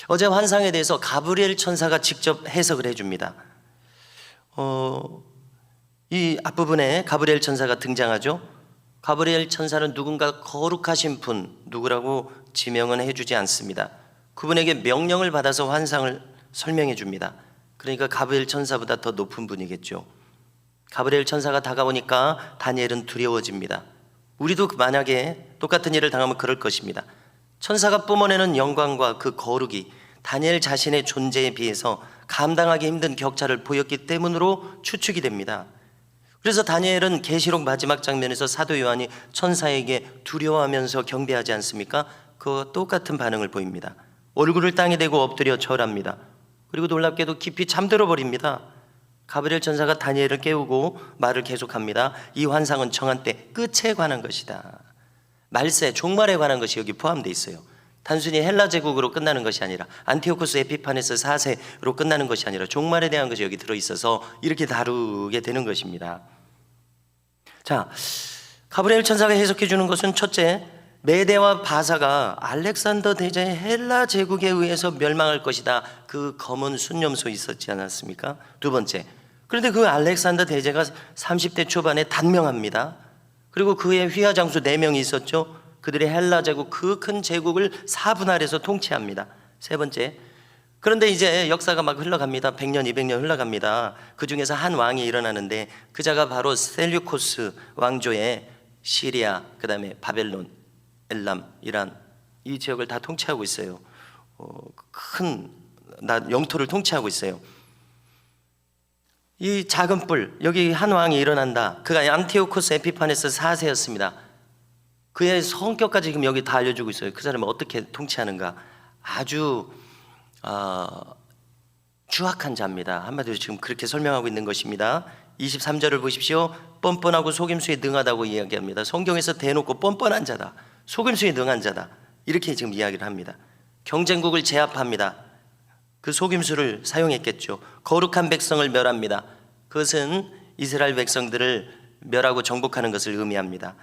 어제 환상에 대해서 가브리엘 천사가 직접 해석을 해줍니다. 이 앞부분에 가브리엘 천사가 등장하죠. 가브리엘 천사는 누군가 거룩하신 분, 누구라고 지명은 해주지 않습니다. 그분에게 명령을 받아서 환상을 설명해 줍니다. 그러니까 가브리엘 천사보다 더 높은 분이겠죠. 가브리엘 천사가 다가오니까 다니엘은 두려워집니다. 우리도 만약에 똑같은 일을 당하면 그럴 것입니다. 천사가 뿜어내는 영광과 그 거룩이 다니엘 자신의 존재에 비해서 감당하기 힘든 격차를 보였기 때문으로 추측이 됩니다. 그래서 다니엘은 계시록 마지막 장면에서 사도 요한이 천사에게 두려워하면서 경배하지 않습니까? 그와 똑같은 반응을 보입니다. 얼굴을 땅에 대고 엎드려 절합니다. 그리고 놀랍게도 깊이 잠들어 버립니다. 가브리엘 천사가 다니엘을 깨우고 말을 계속합니다. 이 환상은 정한 때 끝에 관한 것이다. 말세, 종말에 관한 것이 여기 포함되어 있어요. 단순히 헬라 제국으로 끝나는 것이 아니라 안티오코스 에피파네스 4세로 끝나는 것이 아니라 종말에 대한 것이 여기 들어있어서 이렇게 다루게 되는 것입니다. 자, 가브리엘 천사가 해석해 주는 것은 첫째, 메대와 바사가 알렉산더 대제의 헬라 제국에 의해서 멸망할 것이다. 그 검은 순념소 있었지 않았습니까? 두 번째, 그런데 그 알렉산더 대제가 30대 초반에 단명합니다. 그리고 그의 휘하 장수 4명이 있었죠. 그들이 헬라 제국, 그 큰 제국을 사분할해서 통치합니다. 세 번째, 그런데 이제 역사가 막 흘러갑니다. 100년, 200년 흘러갑니다. 그 중에서 한 왕이 일어나는데 그 자가 바로 셀류코스 왕조의 시리아, 그 다음에 바벨론, 엘람, 이란, 이 지역을 다 통치하고 있어요. 큰 영토를 통치하고 있어요. 이 작은 뿔, 여기 한 왕이 일어난다. 그가 안티오코스 에피파네스 4세였습니다. 그의 성격까지 지금 여기 다 알려주고 있어요. 그 사람이 어떻게 통치하는가. 아주 추악한 자입니다. 한마디로 지금 그렇게 설명하고 있는 것입니다. 23절을 보십시오. 뻔뻔하고 속임수에 능하다고 이야기합니다. 성경에서 대놓고 뻔뻔한 자다, 속임수에 능한 자다, 이렇게 지금 이야기를 합니다. 경쟁국을 제압합니다. 그 속임수를 사용했겠죠. 거룩한 백성을 멸합니다. 그것은 이스라엘 백성들을 멸하고 정복하는 것을 의미합니다.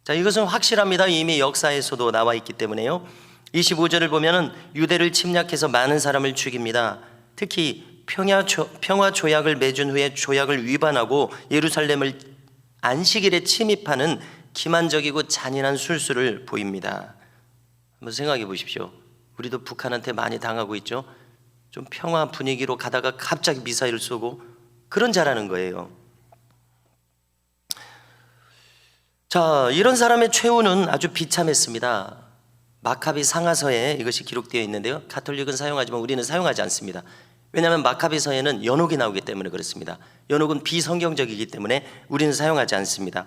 자, 이것은 확실합니다. 이미 역사에서도 나와 있기 때문에요. 25절을 보면은 유대를 침략해서 많은 사람을 죽입니다. 특히 평화 조약을 맺은 후에 조약을 위반하고 예루살렘을 안식일에 침입하는 기만적이고 잔인한 술수를 보입니다. 한번 생각해 보십시오. 우리도 북한한테 많이 당하고 있죠. 좀 평화 분위기로 가다가 갑자기 미사일을 쏘고 그런 자라는 거예요. 자, 이런 사람의 최후는 아주 비참했습니다. 마카비 상하서에 이것이 기록되어 있는데요. 가톨릭은 사용하지만 우리는 사용하지 않습니다. 왜냐하면 마카비서에는 연옥이 나오기 때문에 그렇습니다. 연옥은 비성경적이기 때문에 우리는 사용하지 않습니다.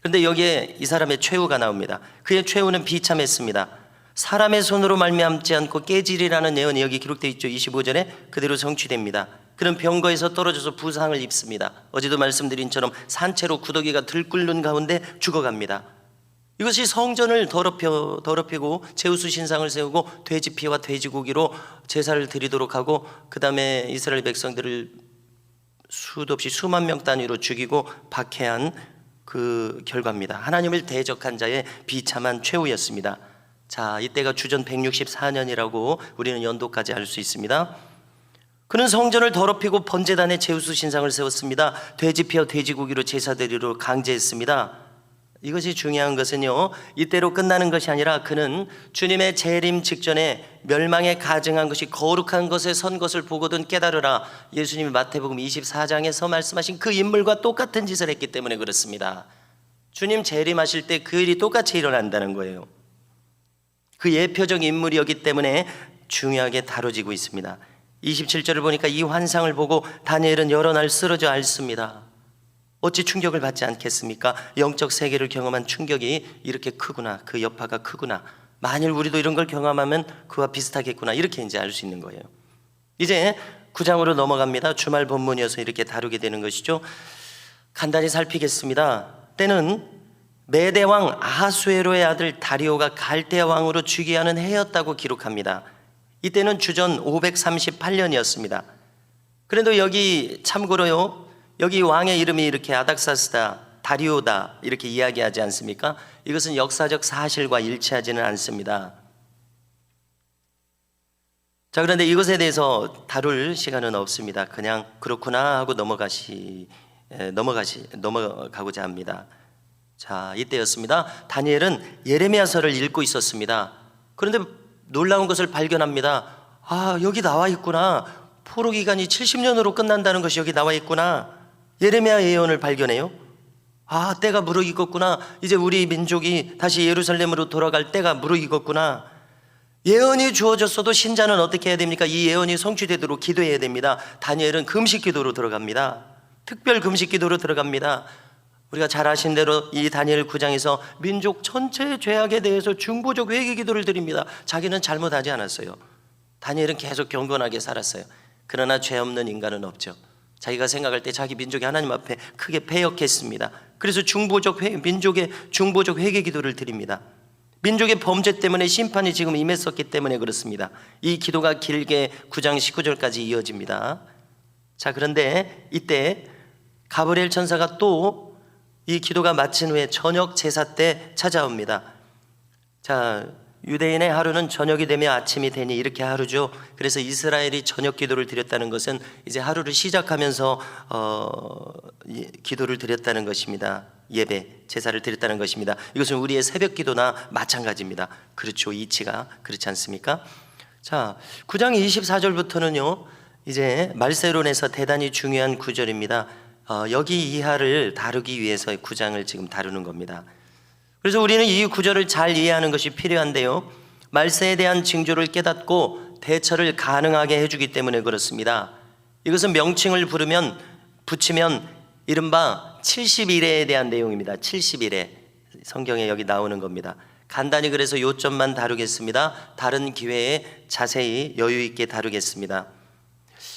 그런데 여기에 이 사람의 최후가 나옵니다. 그의 최후는 비참했습니다. 사람의 손으로 말미암지 않고 깨지리라는 예언이 여기 기록되어 있죠. 25절에 그대로 성취됩니다. 그는 병거에서 떨어져서 부상을 입습니다. 어제도 말씀드린 처럼 산채로 구더기가 들끓는 가운데 죽어갑니다. 이것이 성전을 더럽히고 제우스 신상을 세우고 돼지 피와 돼지고기로 제사를 드리도록 하고 그 다음에 이스라엘 백성들을 수도 없이 수만 명 단위로 죽이고 박해한 그 결과입니다. 하나님을 대적한 자의 비참한 최후였습니다. 자, 이때가 주전 164년이라고 우리는 연도까지 알 수 있습니다. 그는 성전을 더럽히고 번제단에 제우스 신상을 세웠습니다. 돼지 피와 돼지고기로 제사드리러 강제했습니다. 이것이 중요한 것은요, 이때로 끝나는 것이 아니라 그는 주님의 재림 직전에 멸망에 가증한 것이 거룩한 것에 선 것을 보거든 깨달으라, 예수님이 마태복음 24장에서 말씀하신 그 인물과 똑같은 짓을 했기 때문에 그렇습니다. 주님 재림하실 때 그 일이 똑같이 일어난다는 거예요. 그 예표적 인물이었기 때문에 중요하게 다뤄지고 있습니다. 27절을 보니까 이 환상을 보고 다니엘은 여러 날 쓰러져 앓습니다. 어찌 충격을 받지 않겠습니까? 영적 세계를 경험한 충격이 이렇게 크구나, 그 여파가 크구나, 만일 우리도 이런 걸 경험하면 그와 비슷하겠구나, 이렇게 이제 알 수 있는 거예요. 이제 9장으로 넘어갑니다. 주말 본문이어서 이렇게 다루게 되는 것이죠. 간단히 살피겠습니다. 때는 메대왕 아하수에로의 아들 다리오가 갈대아 왕으로 즉위하는 해였다고 기록합니다. 이때는 주전 538년이었습니다. 그런데 여기 참고로요, 여기 왕의 이름이 이렇게 아닥사스다, 다리오다 이렇게 이야기하지 않습니까? 이것은 역사적 사실과 일치하지는 않습니다. 자, 그런데 이것에 대해서 다룰 시간은 없습니다. 그냥 그렇구나 하고 넘어가고자 합니다. 자, 이때였습니다. 다니엘은 예레미야서를 읽고 있었습니다. 그런데 놀라운 것을 발견합니다. 아, 여기 나와 있구나. 포로 기간이 70년으로 끝난다는 것이 여기 나와 있구나. 예레미야 예언을 발견해요. 아, 때가 무르익었구나. 이제 우리 민족이 다시 예루살렘으로 돌아갈 때가 무르익었구나. 예언이 주어졌어도 신자는 어떻게 해야 됩니까? 이 예언이 성취되도록 기도해야 됩니다. 다니엘은 금식 기도로 들어갑니다. 특별 금식 기도로 들어갑니다. 우리가 잘 아신 대로 이 다니엘 9장에서 민족 전체의 죄악에 대해서 중보적 회개 기도를 드립니다. 자기는 잘못하지 않았어요. 다니엘은 계속 경건하게 살았어요. 그러나 죄 없는 인간은 없죠. 자기가 생각할 때 자기 민족이 하나님 앞에 크게 패역했습니다. 그래서 민족의 중보적 회개 기도를 드립니다. 민족의 범죄 때문에 심판이 지금 임했었기 때문에 그렇습니다. 이 기도가 길게 9장 19절까지 이어집니다. 자, 그런데 이때 가브리엘 천사가 또 이 기도가 마친 후에 저녁 제사 때 찾아옵니다. 자, 유대인의 하루는 저녁이 되며 아침이 되니 이렇게 하루죠. 그래서 이스라엘이 저녁 기도를 드렸다는 것은 이제 하루를 시작하면서 기도를 드렸다는 것입니다. 예배, 제사를 드렸다는 것입니다. 이것은 우리의 새벽 기도나 마찬가지입니다. 그렇죠. 이치가 그렇지 않습니까? 자, 9장 24절부터는요 이제 말세론에서 대단히 중요한 구절입니다. 여기 이하를 다루기 위해서 9장을 지금 다루는 겁니다. 그래서 우리는 이 구절을 잘 이해하는 것이 필요한데요, 말세에 대한 징조를 깨닫고 대처를 가능하게 해주기 때문에 그렇습니다. 이것은 명칭을 붙이면 이른바 70일에 대한 내용입니다. 70일에 성경에 여기 나오는 겁니다. 간단히 그래서 요점만 다루겠습니다. 다른 기회에 자세히 여유 있게 다루겠습니다.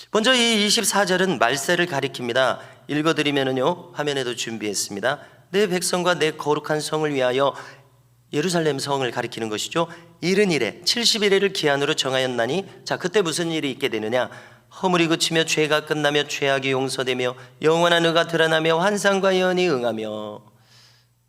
먼저 이 24절은 말세를 가리킵니다. 읽어드리면요, 화면에도 준비했습니다. 내 백성과 내 거룩한 성을 위하여, 예루살렘 성을 가리키는 것이죠. 70일에 70일을 기한으로 정하였나니, 자, 그때 무슨 일이 있게 되느냐? 허물이 그치며 죄가 끝나며 죄악이 용서되며 영원한 의가 드러나며 환상과 예언이 응하며.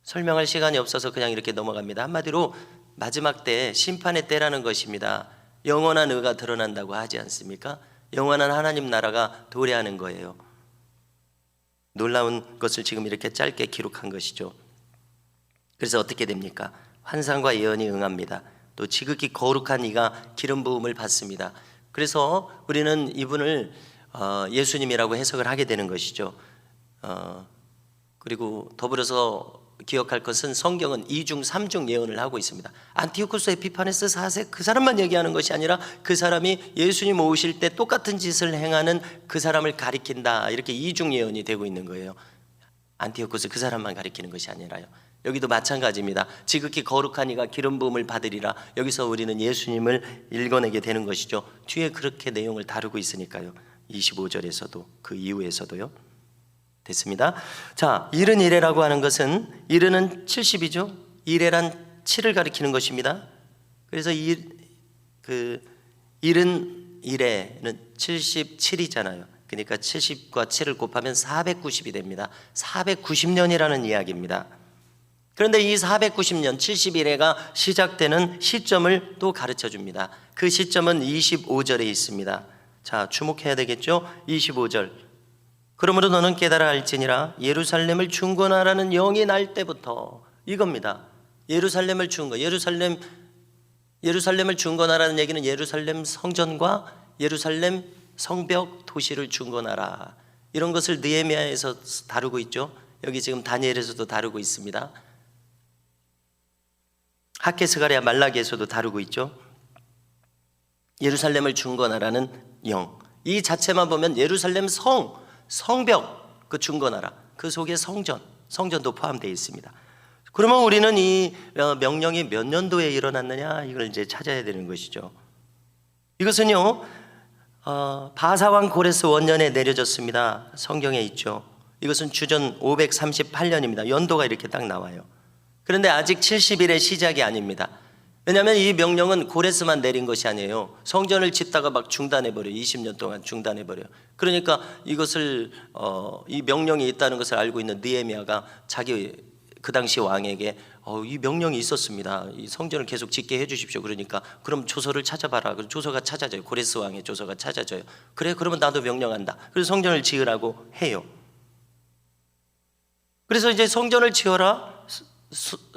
설명할 시간이 없어서 그냥 이렇게 넘어갑니다. 한마디로 마지막 때 심판의 때라는 것입니다. 영원한 의가 드러난다고 하지 않습니까? 영원한 하나님 나라가 도래하는 거예요. 놀라운 것을 지금 이렇게 짧게 기록한 것이죠. 그래서 어떻게 됩니까? 환상과 예언이 응합니다. 또 지극히 거룩한 이가 기름 부음을 받습니다. 그래서 우리는 이분을 예수님이라고 해석을 하게 되는 것이죠. 그리고 더불어서 기억할 것은 성경은 2중 3중 예언을 하고 있습니다. 안티오쿠스 에피파네스 4세 그 사람만 얘기하는 것이 아니라 그 사람이 예수님 오실 때 똑같은 짓을 행하는 그 사람을 가리킨다, 이렇게 2중 예언이 되고 있는 거예요. 안티오쿠스 그 사람만 가리키는 것이 아니라요. 여기도 마찬가지입니다. 지극히 거룩한 이가 기름 부음을 받으리라. 여기서 우리는 예수님을 읽어내게 되는 것이죠. 뒤에 그렇게 내용을 다루고 있으니까요. 25절에서도 그 이후에서도요. 됐습니다. 자, 일은 이래라고 하는 것은, 일은 70이죠. 이래란 7을 가리키는 것입니다. 그래서 일은 이래는 77이잖아요. 그러니까 70과 7을 곱하면 490이 됩니다. 490년이라는 이야기입니다. 그런데 이 490년 71회가 시작되는 시점을 또 가르쳐 줍니다. 그 시점은 25절에 있습니다. 자, 주목해야 되겠죠? 25절. 그러므로 너는 깨달아 알지니라 예루살렘을 중건하라는 영이 날 때부터, 이겁니다. 예루살렘을 중건, 예루살렘을 중건하라는 얘기는 예루살렘 성전과 예루살렘 성벽 도시를 중건하라, 이런 것을 느헤미야에서 다루고 있죠. 여기 지금 다니엘에서도 다루고 있습니다. 학개스가랴 말라기에서도 다루고 있죠. 예루살렘을 중건하라는 영, 이 자체만 보면 예루살렘 성벽 그 중건하라, 그 속에 성전도 포함되어 있습니다. 그러면 우리는 이 명령이 몇 년도에 일어났느냐, 이걸 이제 찾아야 되는 것이죠. 이것은요 바사왕 고레스 원년에 내려졌습니다. 성경에 있죠. 이것은 주전 538년입니다. 연도가 이렇게 딱 나와요. 그런데 아직 70일의 시작이 아닙니다. 왜냐하면 이 명령은 고레스만 내린 것이 아니에요. 성전을 짓다가 막 중단해버려요. 20년 동안 중단해버려요. 그러니까 이것을 이 명령이 있다는 것을 알고 있는 느헤미야가 자기 그 당시 왕에게 이 명령이 있었습니다. 이 성전을 계속 짓게 해주십시오. 그러니까 그럼 조서를 찾아봐라. 그래서 조서가 찾아져요. 고레스 왕의 조서가 찾아져요. 그래, 그러면 나도 명령한다. 그래서 성전을 지으라고 해요. 그래서 이제 성전을 지어라,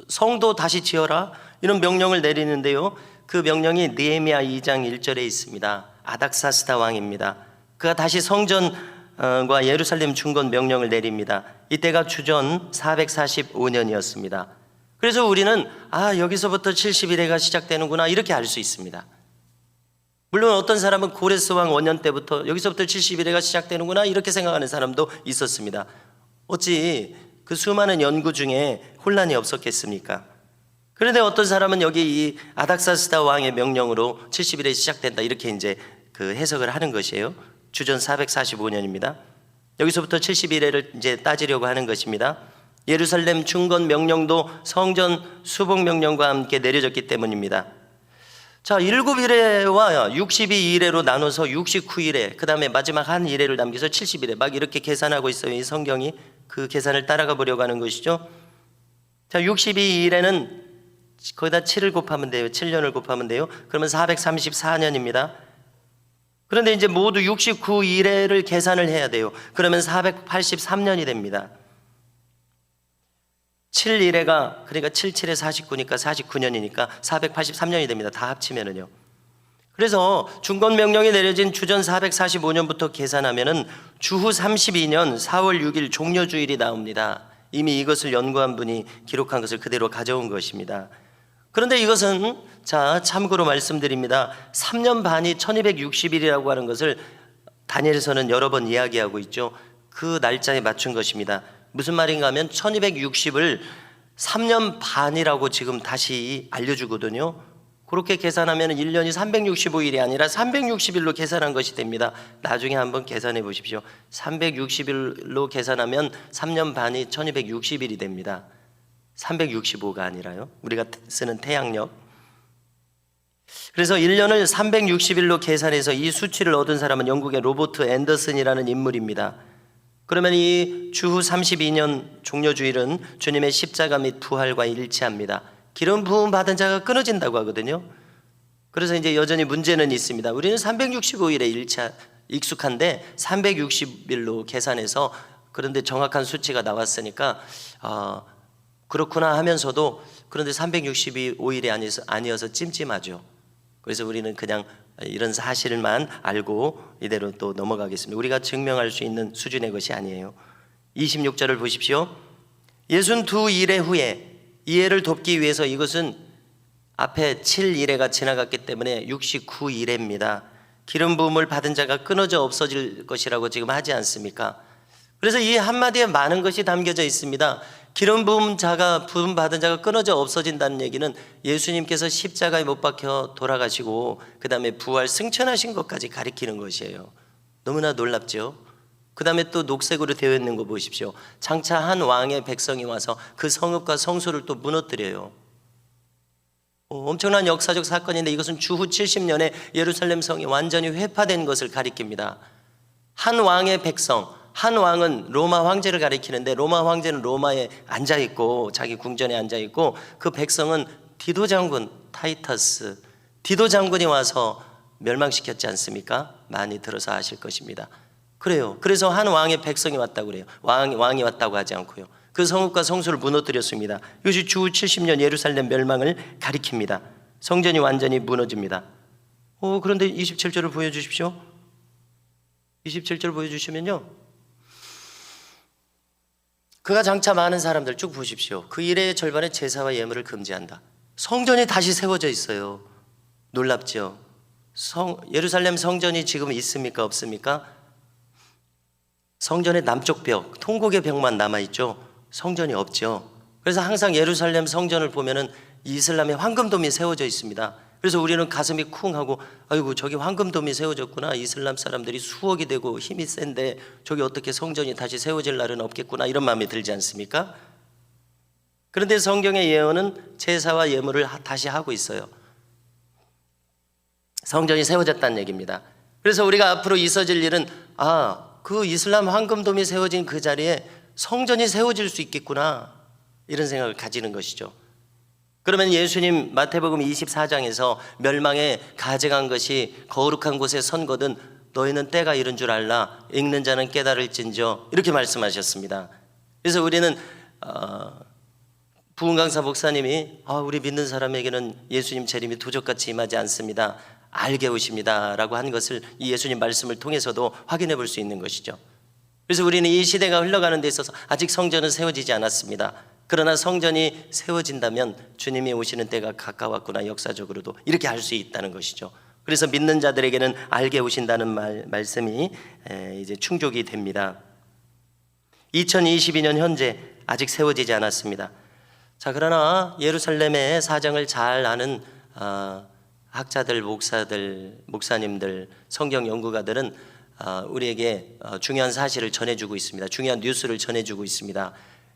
성도 다시 지어라, 이런 명령을 내리는데요. 그 명령이 느헤미야 2장 1절에 있습니다. 아닥사스다 왕입니다. 그가 다시 성전과 예루살렘 중건 명령을 내립니다. 이때가 주전 445년이었습니다. 그래서 우리는 여기서부터 70일해가 시작되는구나, 이렇게 알 수 있습니다. 물론 어떤 사람은 고레스 왕 원년 때부터 여기서부터 70일해가 시작되는구나, 이렇게 생각하는 사람도 있었습니다. 어찌 그 수많은 연구 중에 혼란이 없었겠습니까? 그런데 어떤 사람은 여기 이 아닥사스다 왕의 명령으로 70일에 시작된다, 이렇게 이제 그 해석을 하는 것이에요. 주전 445년입니다. 여기서부터 70일에를 이제 따지려고 하는 것입니다. 예루살렘 중건 명령도 성전 수복 명령과 함께 내려졌기 때문입니다. 자, 7일에와 62일에로 나눠서 69일에, 그 다음에 마지막 한 일회를 남겨서 70일에 막 이렇게 계산하고 있어요. 이 성경이 그 계산을 따라가 보려고 하는 것이죠. 자, 62일에는 거기다 7을 곱하면 돼요. 7년을 곱하면 돼요. 그러면 434년입니다. 그런데 이제 모두 69일에를 계산을 해야 돼요. 그러면 483년이 됩니다. 7일에가 그러니까 77에 49니까 49년이니까 483년이 됩니다. 다 합치면은요. 그래서 중건명령이 내려진 주전 445년부터 계산하면은 주후 32년 4월 6일 종려주일이 나옵니다. 이미 이것을 연구한 분이 기록한 것을 그대로 가져온 것입니다. 그런데 이것은 참고로 말씀드립니다. 3년 반이 1260일이라고 하는 것을 다니엘서는 여러 번 이야기하고 있죠. 그 날짜에 맞춘 것입니다. 무슨 말인가 하면 1260을 3년 반이라고 지금 다시 알려주거든요. 그렇게 계산하면 1년이 365일이 아니라 360일로 계산한 것이 됩니다. 나중에 한번 계산해 보십시오. 360일로 계산하면 3년 반이 1260일이 됩니다. 365가 아니라요. 우리가 쓰는 태양력. 그래서 1년을 360일로 계산해서 이 수치를 얻은 사람은 영국의 로버트 앤더슨이라는 인물입니다. 그러면 이 주후 32년 종려주일은 주님의 십자가 및 부활과 일치합니다. 기름 부음 받은 자가 끊어진다고 하거든요. 그래서 이제 여전히 문제는 있습니다. 우리는 365일에 익숙한데 360일로 계산해서, 그런데 정확한 수치가 나왔으니까 그렇구나 하면서도, 그런데 365일이 아니어서 찜찜하죠. 그래서 우리는 그냥 이런 사실만 알고 이대로 또 넘어가겠습니다. 우리가 증명할 수 있는 수준의 것이 아니에요. 26절을 보십시오. 62일의 후에, 이해를 돕기 위해서 이것은 앞에 7일에가 지나갔기 때문에 69일입니다. 기름 부음을 받은 자가 끊어져 없어질 것이라고 지금 하지 않습니까? 그래서 이 한마디에 많은 것이 담겨져 있습니다. 기름 부음 받은 자가 끊어져 없어진다는 얘기는 예수님께서 십자가에 못 박혀 돌아가시고 그 다음에 부활 승천하신 것까지 가리키는 것이에요. 너무나 놀랍죠? 그 다음에 또 녹색으로 되어 있는 거 보십시오. 장차 한 왕의 백성이 와서 그 성읍과 성소를 또 무너뜨려요. 엄청난 역사적 사건인데 이것은 주후 70년에 예루살렘 성이 완전히 회파된 것을 가리킵니다. 한 왕의 백성, 한 왕은 로마 황제를 가리키는데, 로마 황제는 로마에 앉아있고 자기 궁전에 앉아있고, 그 백성은 디도 장군 타이터스, 디도 장군이 와서 멸망시켰지 않습니까? 많이 들어서 아실 것입니다. 그래요. 그래서 한 왕의 백성이 왔다고 그래요. 왕이 왔다고 하지 않고요. 그 성읍과 성소를 무너뜨렸습니다. 이것이 주후 70년 예루살렘 멸망을 가리킵니다. 성전이 완전히 무너집니다. 그런데 27절을 보여주십시오. 27절 보여주시면요, 그가 장차 많은 사람들 쭉 보십시오. 그 일의 절반의 제사와 예물을 금지한다. 성전이 다시 세워져 있어요. 놀랍죠? 예루살렘 성전이 지금 있습니까? 없습니까? 성전의 남쪽 벽, 통곡의 벽만 남아있죠. 성전이 없죠. 그래서 항상 예루살렘 성전을 보면은 이슬람의 황금돔이 세워져 있습니다. 그래서 우리는 가슴이 쿵 하고, 아이고 저기 황금돔이 세워졌구나. 이슬람 사람들이 수억이 되고 힘이 센데 저기 어떻게 성전이 다시 세워질 날은 없겠구나, 이런 마음이 들지 않습니까? 그런데 성경의 예언은 제사와 예물을 다시 하고 있어요. 성전이 세워졌다는 얘기입니다. 그래서 우리가 앞으로 있어질 일은, 그 이슬람 황금돔이 세워진 그 자리에 성전이 세워질 수 있겠구나. 이런 생각을 가지는 것이죠. 그러면 예수님 마태복음 24장에서 멸망에 가증한 것이 거룩한 곳에 선거든 너희는 때가 이른 줄 알라. 읽는 자는 깨달을진저 이렇게 말씀하셨습니다. 그래서 우리는 부흥강사 목사님이 우리 믿는 사람에게는 예수님 재림이 도적같이 임하지 않습니다. 알게 오십니다 라고 한 것을 이 예수님 말씀을 통해서도 확인해 볼 수 있는 것이죠. 그래서 우리는 이 시대가 흘러가는 데 있어서 아직 성전은 세워지지 않았습니다. 그러나 성전이 세워진다면 주님이 오시는 때가 가까웠구나, 역사적으로도 이렇게 알 수 있다는 것이죠. 그래서 믿는 자들에게는 알게 오신다는 말씀이 이제 충족이 됩니다. 2022년 현재 아직 세워지지 않았습니다. 자, 그러나 예루살렘의 사정을 잘 아는 학자들, 목사들, 목사님들, 성경 연구가들은 우리에게 중요한 사실을 전해주고 있습니다. 중요한 뉴스를 전해주고 있습니다.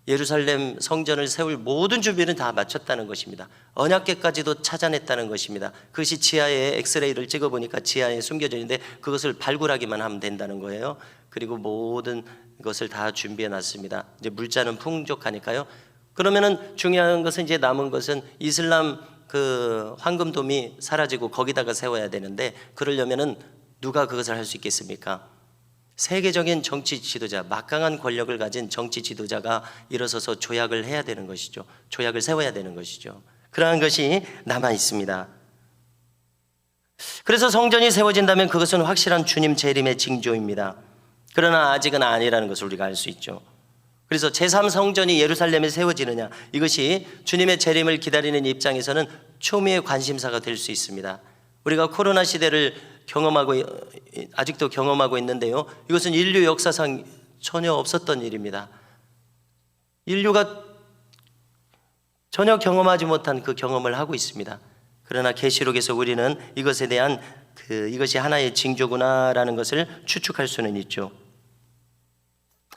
예루살렘 성전을 세울 모든 준비는 다 마쳤다는 것입니다. 언약궤까지도 찾아냈다는 것입니다. 그것이 지하에 엑스레이를 찍어보니까 지하에 숨겨져 있는데 그것을 발굴하기만 하면 된다는 거예요. 그리고 모든 것을 다 준비해 놨습니다. 이제 물자는 풍족하니까요. 그러면은 중요한 것은 이제 남은 것은 이슬람 그 황금돔이 사라지고 거기다가 세워야 되는데, 그러려면은 누가 그것을 할 수 있겠습니까? 세계적인 정치 지도자, 막강한 권력을 가진 정치 지도자가 일어서서 조약을 해야 되는 것이죠. 조약을 세워야 되는 것이죠. 그러한 것이 남아 있습니다. 그래서 성전이 세워진다면 그것은 확실한 주님 재림의 징조입니다. 그러나 아직은 아니라는 것을 우리가 알 수 있죠. 그래서 제3성전이 예루살렘에 세워지느냐, 이것이 주님의 재림을 기다리는 입장에서는 초미의 관심사가 될 수 있습니다. 우리가 코로나 시대를 아직도 경험하고 있는데요, 이것은 인류 역사상 전혀 없었던 일입니다. 인류가 전혀 경험하지 못한 그 경험을 하고 있습니다. 그러나 계시록에서 우리는 이것에 대한 이것이 하나의 징조구나라는 것을 추측할 수는 있죠.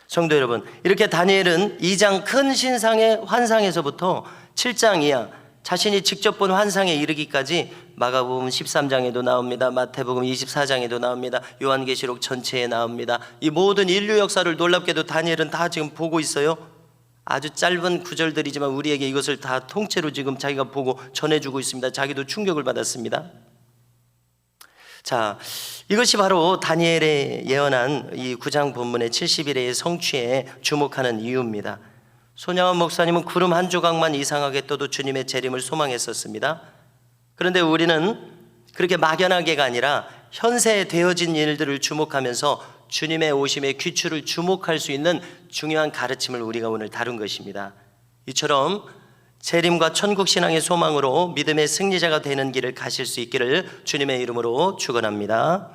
성도 여러분, 이렇게 다니엘은 2장 큰 신상의 환상에서부터 7장 이하 자신이 직접 본 환상에 이르기까지 마가복음 13장에도 나옵니다. 마태복음 24장에도 나옵니다. 요한계시록 전체에 나옵니다. 이 모든 인류 역사를 놀랍게도 다니엘은 다 지금 보고 있어요. 아주 짧은 구절들이지만 우리에게 이것을 다 통째로 지금 자기가 보고 전해주고 있습니다. 자기도 충격을 받았습니다. 자, 이것이 바로 다니엘의 예언한 이 9장 본문의 70일의 성취에 주목하는 이유입니다. 손양원 목사님은 구름 한 조각만 이상하게 떠도 주님의 재림을 소망했었습니다. 그런데 우리는 그렇게 막연하게가 아니라 현세에 되어진 일들을 주목하면서 주님의 오심의 귀추를 주목할 수 있는 중요한 가르침을 우리가 오늘 다룬 것입니다. 이처럼 재림과 천국 신앙의 소망으로 믿음의 승리자가 되는 길을 가실 수 있기를 주님의 이름으로 축원합니다.